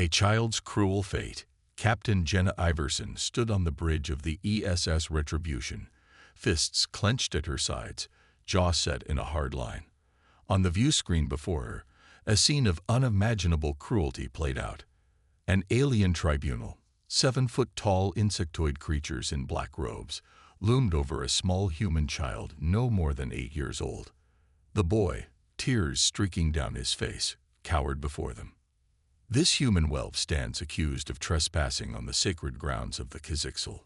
A child's cruel fate. Captain Jenna Iverson stood on the bridge of the ESS Retribution, fists clenched at her sides, jaw set in a hard line. On the view screen before her, a scene of unimaginable cruelty played out. An alien tribunal, 7-foot-tall insectoid creatures in black robes, loomed over a small human child no more than 8 years old. The boy, tears streaking down his face, cowered before them. This human whelp stands accused of trespassing on the sacred grounds of the Kizixel.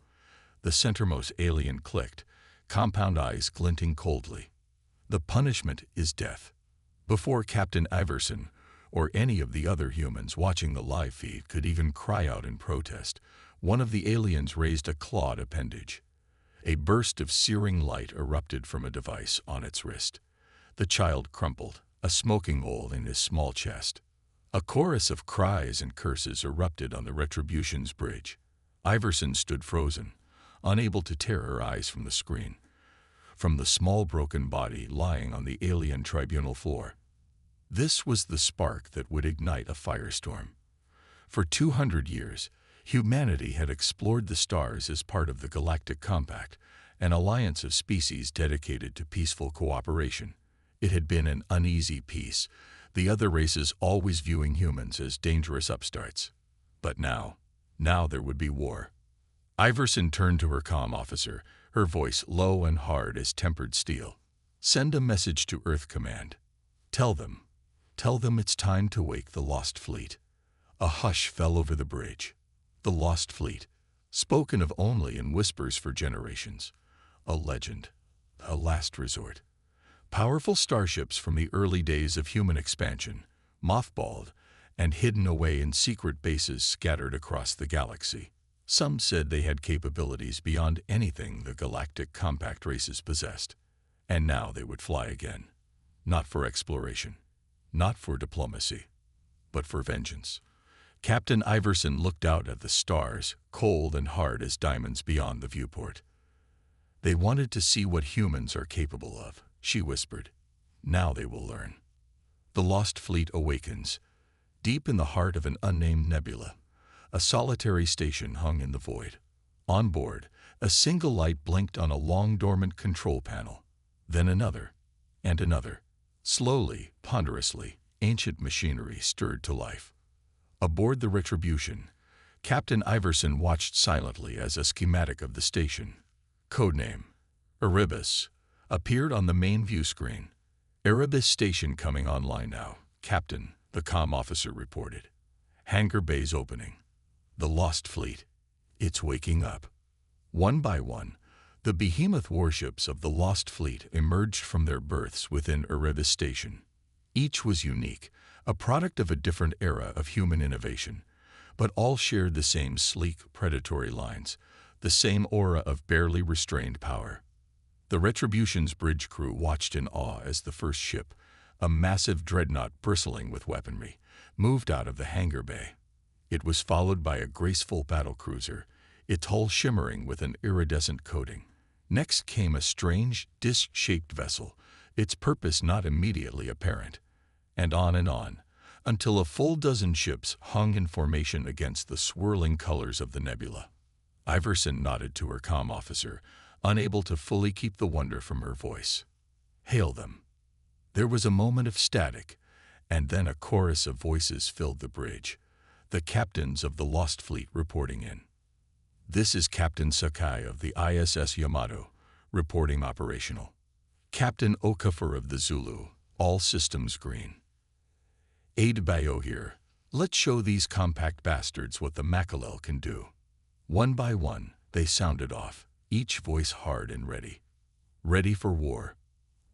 The centermost alien clicked, compound eyes glinting coldly. The punishment is death. Before Captain Iverson, or any of the other humans watching the live feed could even cry out in protest, one of the aliens raised a clawed appendage. A burst of searing light erupted from a device on its wrist. The child crumpled, a smoking hole in his small chest. A chorus of cries and curses erupted on the Retribution's bridge. Iverson stood frozen, unable to tear her eyes from the screen, from the small broken body lying on the alien tribunal floor. This was the spark that would ignite a firestorm. For 200 years, humanity had explored the stars as part of the Galactic Compact, an alliance of species dedicated to peaceful cooperation. It had been an uneasy peace, the other races always viewing humans as dangerous upstarts. But now there would be war. Iverson turned to her comm officer, her voice low and hard as tempered steel. "Send a message to Earth Command. Tell them it's time to wake the Lost Fleet." A hush fell over the bridge. The Lost Fleet, spoken of only in whispers for generations. A legend, a last resort. Powerful starships from the early days of human expansion, mothballed and hidden away in secret bases scattered across the galaxy. Some said they had capabilities beyond anything the Galactic Compact races possessed. And now they would fly again. Not for exploration, not for diplomacy, but for vengeance. Captain Iverson looked out at the stars, cold and hard as diamonds beyond the viewport. "They wanted to see what humans are capable of," she whispered. "Now they will learn." The Lost Fleet awakens. Deep in the heart of an unnamed nebula, a solitary station hung in the void. On board, a single light blinked on a long-dormant control panel. Then another, and another. Slowly, ponderously, ancient machinery stirred to life. Aboard the Retribution, Captain Iverson watched silently as a schematic of the station, codename Erebus, appeared on the main view screen. "Erebus station coming online now, Captain," the comm officer reported. "Hangar bays opening. The Lost Fleet. It's waking up." One by one, the behemoth warships of the Lost Fleet emerged from their berths within Erebus station. Each was unique, a product of a different era of human innovation, but all shared the same sleek, predatory lines, the same aura of barely restrained power. The Retribution's bridge crew watched in awe as the first ship, a massive dreadnought bristling with weaponry, moved out of the hangar bay. It was followed by a graceful battlecruiser, its hull shimmering with an iridescent coating. Next came a strange, disc-shaped vessel, its purpose not immediately apparent. And on, until a full dozen ships hung in formation against the swirling colors of the nebula. Iverson nodded to her comm officer, unable to fully keep the wonder from her voice. "Hail them." There was a moment of static, and then a chorus of voices filled the bridge, the captains of the Lost Fleet reporting in. "This is Captain Sakai of the ISS Yamato, reporting operational. Captain Okafor of the Zulu, all systems green. Aid Bayo here. Let's show these compact bastards what the Makalel can do." One by one, they sounded off, each voice hard and ready. Ready for war.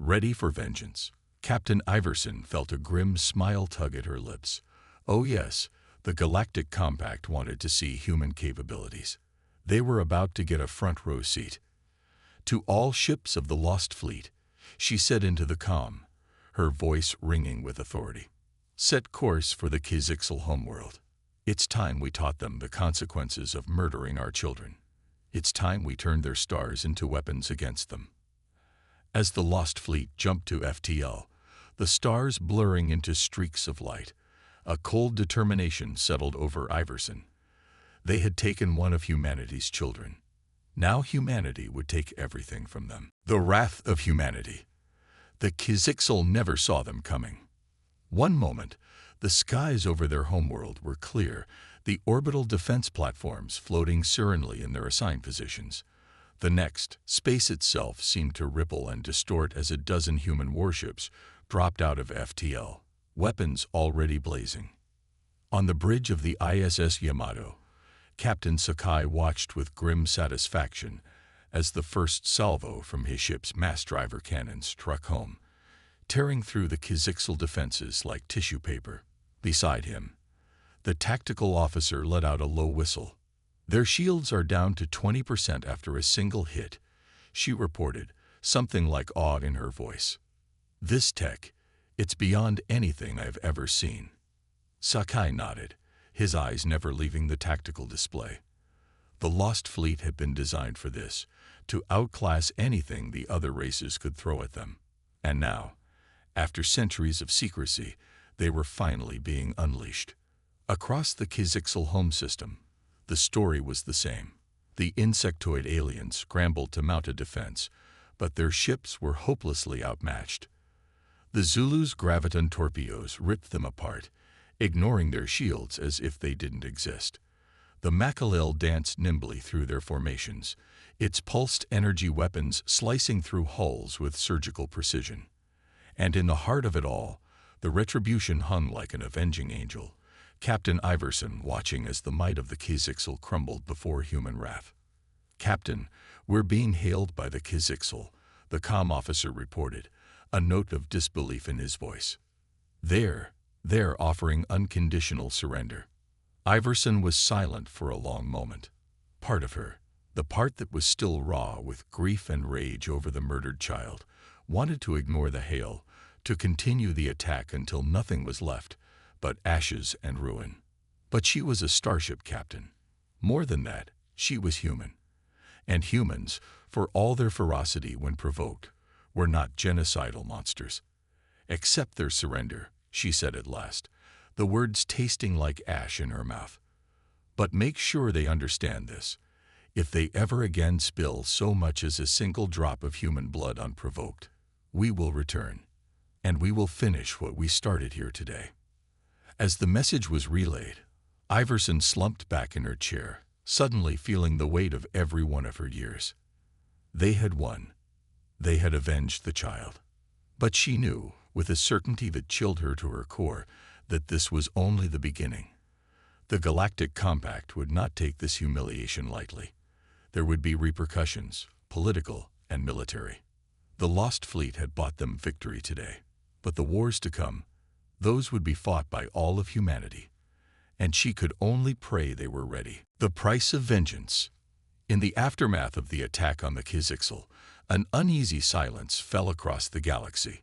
Ready for vengeance. Captain Iverson felt a grim smile tug at her lips. Oh yes, the Galactic Compact wanted to see human capabilities. They were about to get a front row seat. "To all ships of the Lost Fleet," she said into the comm, her voice ringing with authority. "Set course for the Kizixel homeworld. It's time we taught them the consequences of murdering our children. It's time we turned their stars into weapons against them." As the Lost Fleet jumped to FTL, the stars blurring into streaks of light, A cold determination settled over Iverson. They had taken one of humanity's children. Now humanity would take everything from them. The wrath of humanity. The Kizixel never saw them coming. One moment, the skies over their homeworld were clear, the orbital defense platforms floating serenely in their assigned positions. The next, space itself seemed to ripple and distort as a dozen human warships dropped out of FTL, weapons already blazing. On the bridge of the ISS Yamato, Captain Sakai watched with grim satisfaction as the first salvo from his ship's mass driver cannons struck home, tearing through the Kizixel defenses like tissue paper. Beside him, the tactical officer let out a low whistle. "Their shields are down to 20% after a single hit," she reported, something like awe in her voice. "This tech, it's beyond anything I've ever seen." Sakai nodded, his eyes never leaving the tactical display. The Lost Fleet had been designed for this, to outclass anything the other races could throw at them. And now, after centuries of secrecy, they were finally being unleashed. Across the Kizixel home system, the story was the same. The insectoid aliens scrambled to mount a defense, but their ships were hopelessly outmatched. The Zulu's graviton torpedoes ripped them apart, ignoring their shields as if they didn't exist. The Makalil danced nimbly through their formations, its pulsed energy weapons slicing through hulls with surgical precision. And in the heart of it all, the Retribution hung like an avenging angel, Captain Iverson watching as the might of the Kizixel crumbled before human wrath. "Captain, we're being hailed by the Kizixel," the comm officer reported, a note of disbelief in his voice. They're offering unconditional surrender." Iverson was silent for a long moment. Part of her, the part that was still raw with grief and rage over the murdered child, wanted to ignore the hail, to continue the attack until nothing was left but ashes and ruin. But she was a starship captain. More than that, she was human. And humans, for all their ferocity when provoked, were not genocidal monsters. "Accept their surrender," she said at last, the words tasting like ash in her mouth. "But make sure they understand this. If they ever again spill so much as a single drop of human blood unprovoked, we will return, and we will finish what we started here today." As the message was relayed, Iverson slumped back in her chair, suddenly feeling the weight of every one of her years. They had won. They had avenged the child. But she knew, with a certainty that chilled her to her core, that this was only the beginning. The Galactic Compact would not take this humiliation lightly. There would be repercussions, political and military. The Lost Fleet had bought them victory today, but the wars to come, those would be fought by all of humanity, and she could only pray they were ready. The price of vengeance. In the aftermath of the attack on the Kizixel, an uneasy silence fell across the galaxy.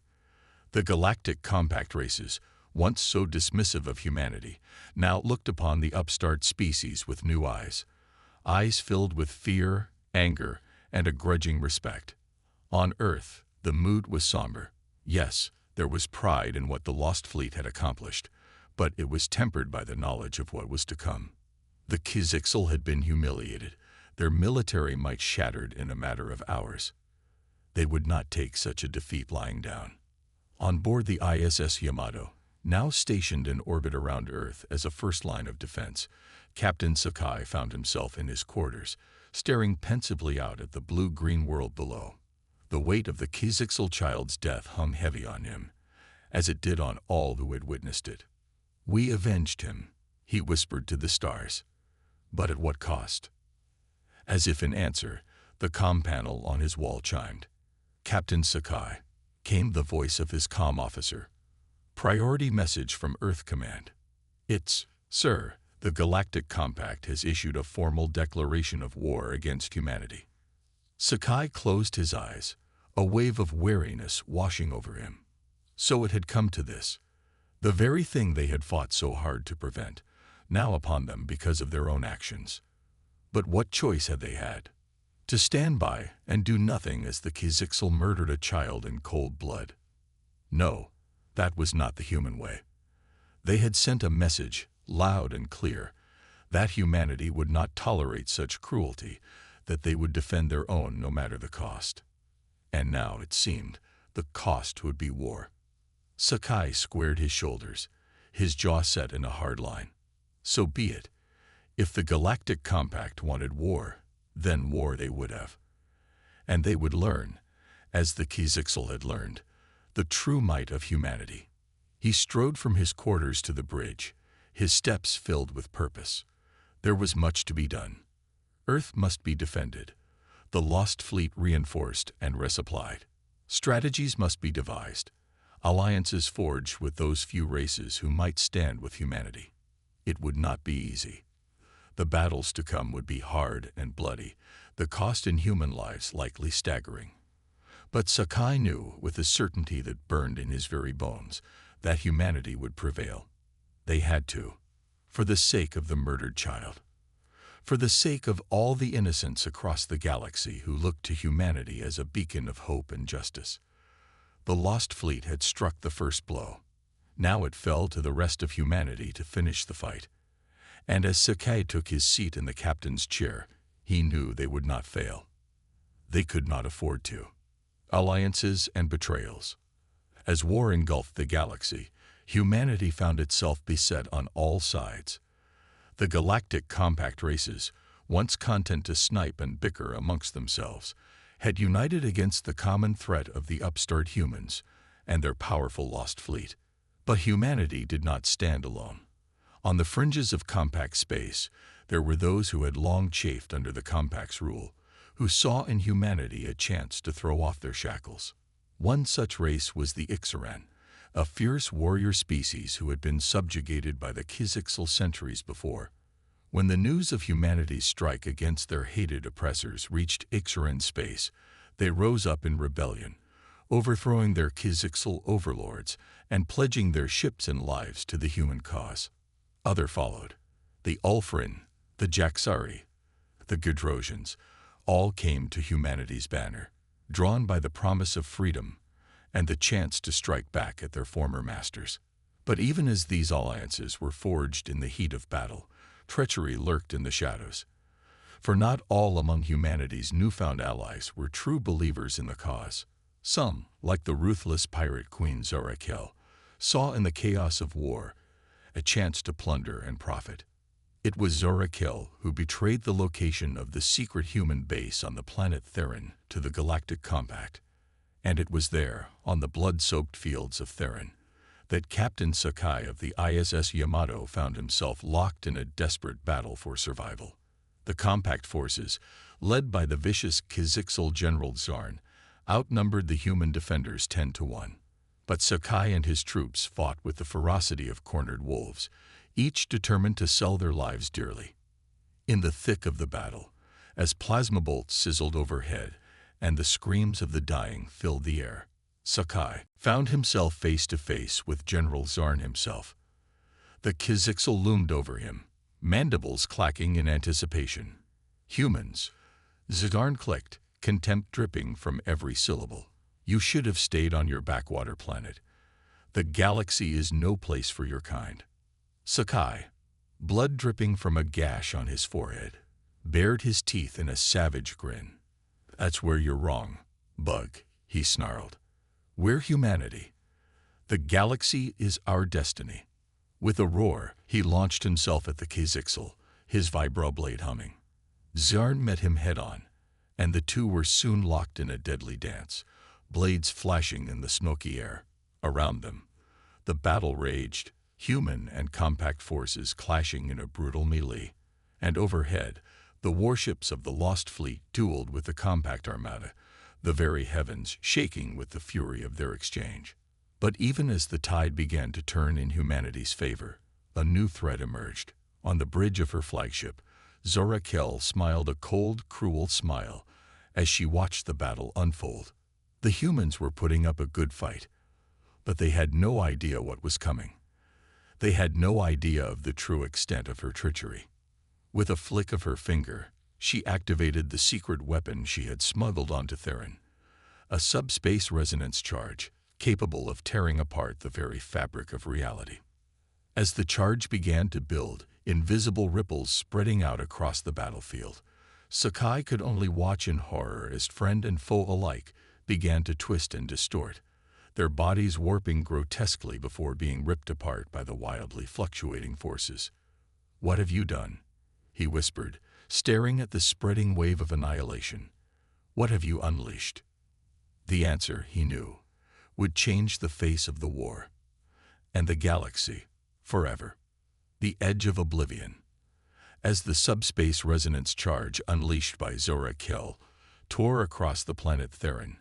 The Galactic Compact races, once so dismissive of humanity, now looked upon the upstart species with new eyes filled with fear, anger, and a grudging respect. On Earth, the mood was somber. Yes, there was pride in what the Lost Fleet had accomplished, but it was tempered by the knowledge of what was to come. The Kizixel had been humiliated, their military might shattered in a matter of hours. They would not take such a defeat lying down. On board the ISS Yamato, now stationed in orbit around Earth as a first line of defense, Captain Sakai found himself in his quarters, staring pensively out at the blue-green world below. The weight of the Kizixel child's death hung heavy on him, as it did on all who had witnessed it. "We avenged him," he whispered to the stars. "But at what cost?" As if in answer, the comm panel on his wall chimed. "Captain Sakai," came the voice of his comm officer. "Priority message from Earth Command. It's, sir, the Galactic Compact has issued a formal declaration of war against humanity." Sakai closed his eyes, a wave of weariness washing over him. So it had come to this. The very thing they had fought so hard to prevent, now upon them because of their own actions. But what choice had they had? To stand by and do nothing as the Kizixel murdered a child in cold blood? No, that was not the human way. They had sent a message, loud and clear, that humanity would not tolerate such cruelty, that they would defend their own no matter the cost. And now, it seemed, the cost would be war. Sakai squared his shoulders, his jaw set in a hard line. So be it. If the Galactic Compact wanted war, then war they would have. And they would learn, as the Kizixel had learned, the true might of humanity. He strode from his quarters to the bridge, his steps filled with purpose. There was much to be done. Earth must be defended, the lost fleet reinforced and resupplied. Strategies must be devised, alliances forged with those few races who might stand with humanity. It would not be easy. The battles to come would be hard and bloody, the cost in human lives likely staggering. But Sakai knew, with a certainty that burned in his very bones, that humanity would prevail. They had to, for the sake of the murdered child, for the sake of all the innocents across the galaxy who looked to humanity as a beacon of hope and justice. The lost fleet had struck the first blow. Now it fell to the rest of humanity to finish the fight. And as Sakai took his seat in the captain's chair, he knew they would not fail. They could not afford to. Alliances and betrayals. As war engulfed the galaxy, humanity found itself beset on all sides. The Galactic Compact races, once content to snipe and bicker amongst themselves, had united against the common threat of the upstart humans and their powerful lost fleet. But humanity did not stand alone. On the fringes of Compact space, there were those who had long chafed under the Compact's rule, who saw in humanity a chance to throw off their shackles. One such race was the Ixaran, a fierce warrior species who had been subjugated by the Kizixel centuries before. When the news of humanity's strike against their hated oppressors reached Ixaran space, they rose up in rebellion, overthrowing their Kizixel overlords and pledging their ships and lives to the human cause. Other followed. The Ulfrin, the Jaxari, the Gedrosians, all came to humanity's banner, drawn by the promise of freedom and the chance to strike back at their former masters. But even as these alliances were forged in the heat of battle, treachery lurked in the shadows. For not all among humanity's newfound allies were true believers in the cause. Some, like the ruthless pirate queen Zorakel, saw in the chaos of war a chance to plunder and profit. It was Zorakel who betrayed the location of the secret human base on the planet Theron to the Galactic Compact. And it was there, on the blood-soaked fields of Theron, that Captain Sakai of the ISS Yamato found himself locked in a desperate battle for survival. The Compact forces, led by the vicious Kizixel General Zarn, outnumbered the human defenders 10-1. But Sakai and his troops fought with the ferocity of cornered wolves, each determined to sell their lives dearly. In the thick of the battle, as plasma bolts sizzled overhead and the screams of the dying filled the air, Sakai found himself face to face with General Zarn himself. The Kizixel loomed over him, mandibles clacking in anticipation. Humans, Zarn clicked, contempt dripping from every syllable. You should have stayed on your backwater planet. The galaxy is no place for your kind. Sakai, blood dripping from a gash on his forehead, bared his teeth in a savage grin. That's where you're wrong, Bug, he snarled. We're humanity. The galaxy is our destiny. With a roar, he launched himself at the Kizixel, his vibroblade humming. Zarn met him head-on, and the two were soon locked in a deadly dance, blades flashing in the smoky air. Around them, the battle raged, human and compact forces clashing in a brutal melee. And overhead, the warships of the Lost Fleet dueled with the Compact Armada, the very heavens shaking with the fury of their exchange. But even as the tide began to turn in humanity's favor, a new threat emerged. On the bridge of her flagship, Zorakel smiled a cold, cruel smile as she watched the battle unfold. The humans were putting up a good fight, but they had no idea what was coming. They had no idea of the true extent of her treachery. With a flick of her finger, she activated the secret weapon she had smuggled onto Theron, a subspace resonance charge capable of tearing apart the very fabric of reality. As the charge began to build, invisible ripples spreading out across the battlefield, Sakai could only watch in horror as friend and foe alike began to twist and distort, their bodies warping grotesquely before being ripped apart by the wildly fluctuating forces. "What have you done?" he whispered, staring at the spreading wave of annihilation. "What have you unleashed?" The answer, he knew, would change the face of the war and the galaxy forever. The edge of oblivion. As the subspace resonance charge unleashed by Zora Kell tore across the planet Theron,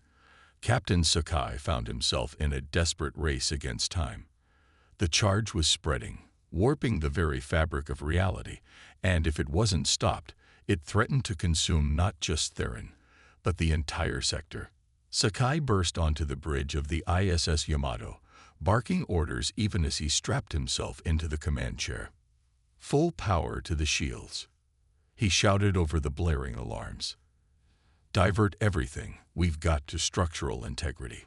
Captain Sakai found himself in a desperate race against time. The charge was spreading, warping the very fabric of reality, and if it wasn't stopped, it threatened to consume not just Theron, but the entire sector. Sakai burst onto the bridge of the ISS Yamato, barking orders even as he strapped himself into the command chair. "Full power to the shields," he shouted over the blaring alarms. "Divert everything, we've got to structural integrity."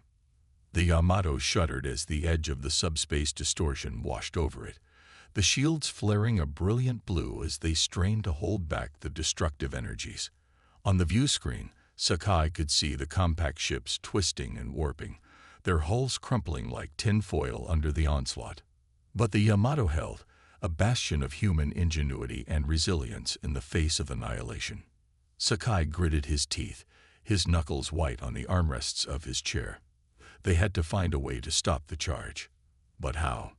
The Yamato shuddered as the edge of the subspace distortion washed over it, the shields flaring a brilliant blue as they strained to hold back the destructive energies. On the view screen, Sakai could see the compact ships twisting and warping, their hulls crumpling like tinfoil under the onslaught. But the Yamato held, a bastion of human ingenuity and resilience in the face of annihilation. Sakai gritted his teeth, his knuckles white on the armrests of his chair. They had to find a way to stop the charge. But how?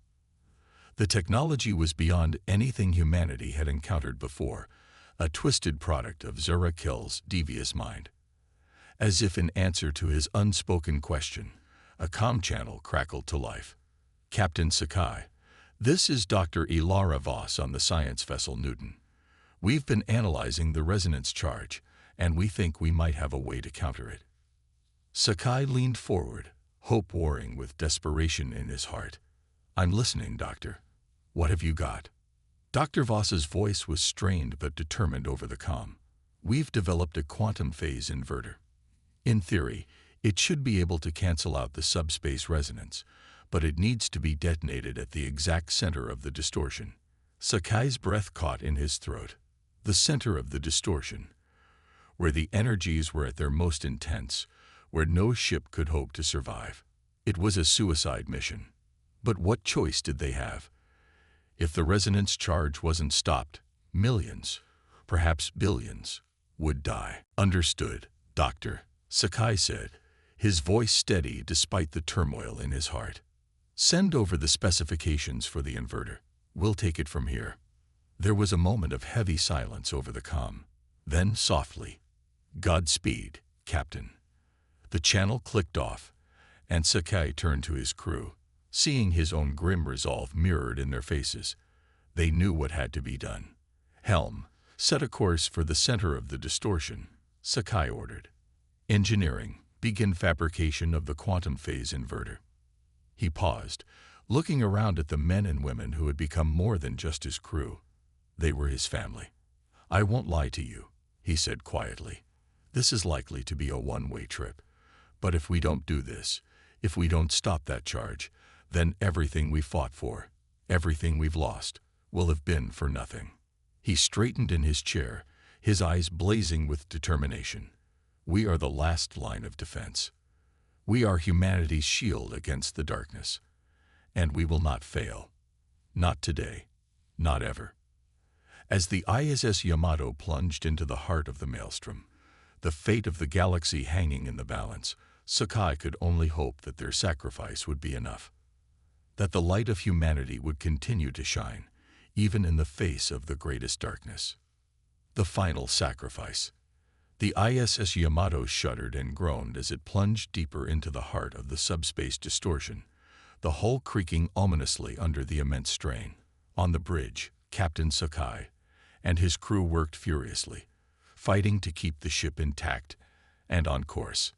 The technology was beyond anything humanity had encountered before, a twisted product of Zora Kell's devious mind. As if in answer to his unspoken question, a comm channel crackled to life. "Captain Sakai, this is Dr. Ilara Voss on the science vessel Newton. We've been analyzing the resonance charge, and we think we might have a way to counter it." Sakai leaned forward, hope warring with desperation in his heart. "I'm listening, Doctor. What have you got?" Dr. Voss's voice was strained but determined over the comm. "We've developed a quantum phase inverter. In theory, it should be able to cancel out the subspace resonance, but it needs to be detonated at the exact center of the distortion." Sakai's breath caught in his throat. The center of the distortion, where the energies were at their most intense, where no ship could hope to survive. It was a suicide mission. But what choice did they have? If the resonance charge wasn't stopped, millions, perhaps billions, would die. "Understood, Doctor," Sakai said, his voice steady despite the turmoil in his heart. "Send over the specifications for the inverter. We'll take it from here." There was a moment of heavy silence over the comm. Then softly, "Godspeed, Captain." The channel clicked off, and Sakai turned to his crew, seeing his own grim resolve mirrored in their faces. They knew what had to be done. "Helm, set a course for the center of the distortion," Sakai ordered. "Engineering, begin fabrication of the quantum phase inverter." He paused, looking around at the men and women who had become more than just his crew. They were his family. "I won't lie to you," he said quietly. "This is likely to be a one-way trip. But if we don't do this, if we don't stop that charge, then everything we fought for, everything we've lost, will have been for nothing." He straightened in his chair, his eyes blazing with determination. "We are the last line of defense. We are humanity's shield against the darkness. And we will not fail. Not today. Not ever." As the ISS Yamato plunged into the heart of the maelstrom, the fate of the galaxy hanging in the balance, Sakai could only hope that their sacrifice would be enough. That the light of humanity would continue to shine, even in the face of the greatest darkness. The final sacrifice. The ISS Yamato shuddered and groaned as it plunged deeper into the heart of the subspace distortion, the hull creaking ominously under the immense strain. On the bridge, Captain Sakai and his crew worked furiously, fighting to keep the ship intact and on course.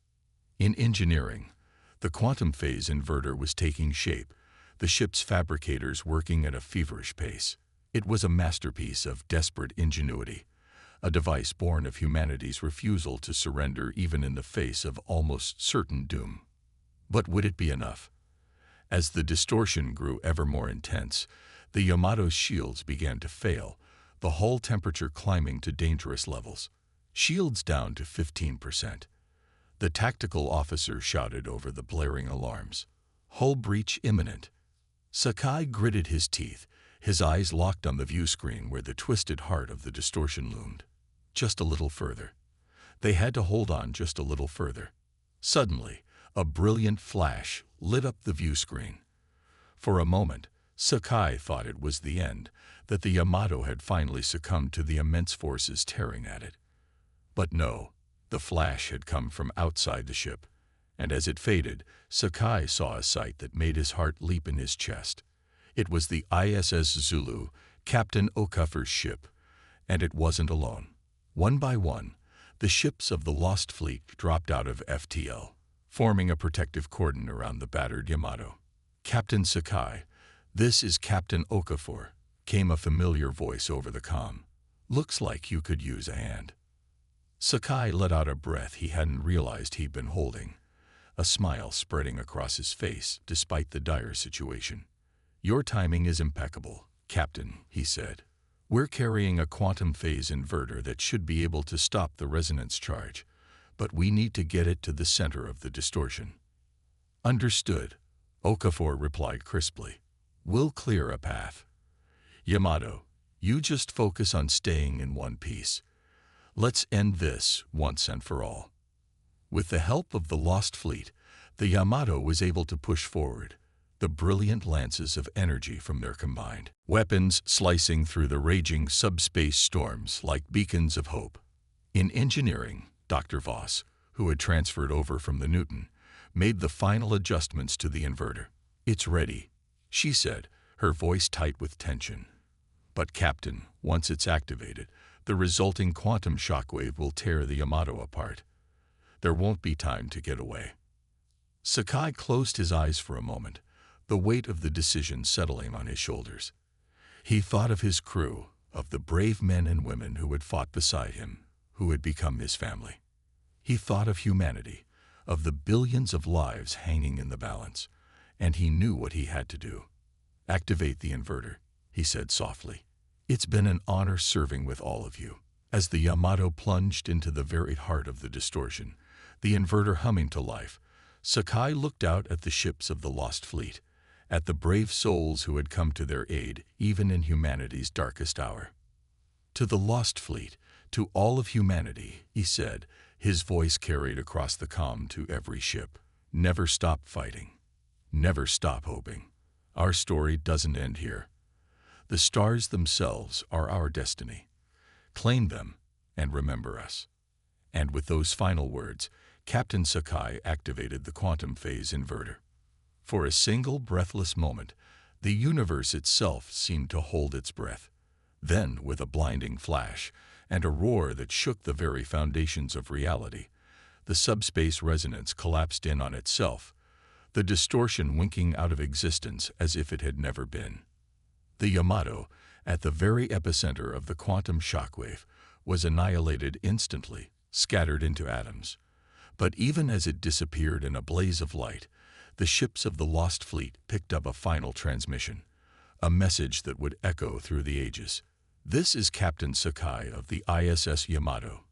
In engineering, the quantum phase inverter was taking shape, the ship's fabricators working at a feverish pace. It was a masterpiece of desperate ingenuity, a device born of humanity's refusal to surrender even in the face of almost certain doom. But would it be enough? As the distortion grew ever more intense, The Yamato's shields began to fail, the hull temperature climbing to dangerous levels. Shields down to 15%. The tactical officer shouted over the blaring alarms. Hull breach imminent. Sakai gritted his teeth, his eyes locked on the view screen where the twisted heart of the distortion loomed. Just a little further. They had to hold on just a little further. Suddenly, a brilliant flash lit up the view screen. For a moment, Sakai thought it was the end, that the Yamato had finally succumbed to the immense forces tearing at it. But no, the flash had come from outside the ship, and as it faded, Sakai saw a sight that made his heart leap in his chest. It was the ISS Zulu, Captain Okafor's ship, and it wasn't alone. One by one, the ships of the Lost Fleet dropped out of FTL, forming a protective cordon around the battered Yamato. "Captain Sakai, this is Captain Okafor," came a familiar voice over the comm. "Looks like you could use a hand." Sakai let out a breath he hadn't realized he'd been holding, a smile spreading across his face despite the dire situation. "Your timing is impeccable, Captain," he said. "We're carrying a quantum phase inverter that should be able to stop the resonance charge, but we need to get it to the center of the distortion." "Understood," Okafor replied crisply. "We'll clear a path. Yamato, you just focus on staying in one piece. Let's end this once and for all." With the help of the Lost Fleet, the Yamato was able to push forward, the brilliant lances of energy from their combined weapons slicing through the raging subspace storms like beacons of hope. In engineering, Dr. Voss, who had transferred over from the Newton, made the final adjustments to the inverter. "It's ready," she said, her voice tight with tension. "But Captain, once it's activated, the resulting quantum shockwave will tear the Yamato apart. There won't be time to get away." Sakai closed his eyes for a moment, the weight of the decision settling on his shoulders. He thought of his crew, of the brave men and women who had fought beside him, who had become his family. He thought of humanity, of the billions of lives hanging in the balance, and he knew what he had to do. "Activate the inverter," he said softly. "It's been an honor serving with all of you." As the Yamato plunged into the very heart of the distortion, the inverter humming to life, Sakai looked out at the ships of the Lost Fleet, at the brave souls who had come to their aid even in humanity's darkest hour. "To the Lost Fleet, to all of humanity," he said, his voice carried across the comm to every ship. "Never stop fighting. Never stop hoping. Our story doesn't end here. The stars themselves are our destiny. Claim them and remember us." And with those final words, Captain Sakai activated the quantum phase inverter. For a single breathless moment, the universe itself seemed to hold its breath. Then, with a blinding flash and a roar that shook the very foundations of reality, the subspace resonance collapsed in on itself, the distortion winking out of existence as if it had never been. The Yamato, at the very epicenter of the quantum shockwave, was annihilated instantly, scattered into atoms. But even as it disappeared in a blaze of light, the ships of the Lost Fleet picked up a final transmission, a message that would echo through the ages. "This is Captain Sakai of the ISS Yamato.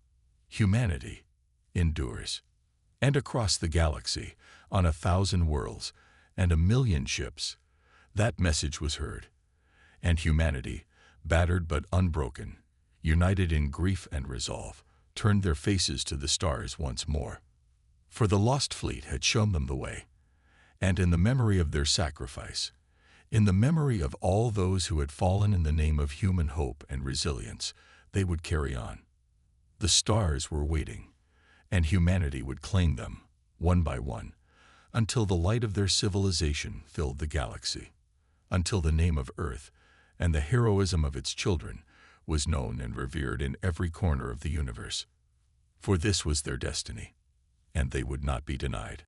Humanity endures." And across the galaxy, on 1,000 worlds and 1,000,000 ships, that message was heard. And humanity, battered but unbroken, united in grief and resolve, turned their faces to the stars once more. For the Lost Fleet had shown them the way, and in the memory of their sacrifice, in the memory of all those who had fallen in the name of human hope and resilience, they would carry on. The stars were waiting, and humanity would claim them, one by one, until the light of their civilization filled the galaxy, until the name of Earth and the heroism of its children was known and revered in every corner of the universe. For this was their destiny, and they would not be denied.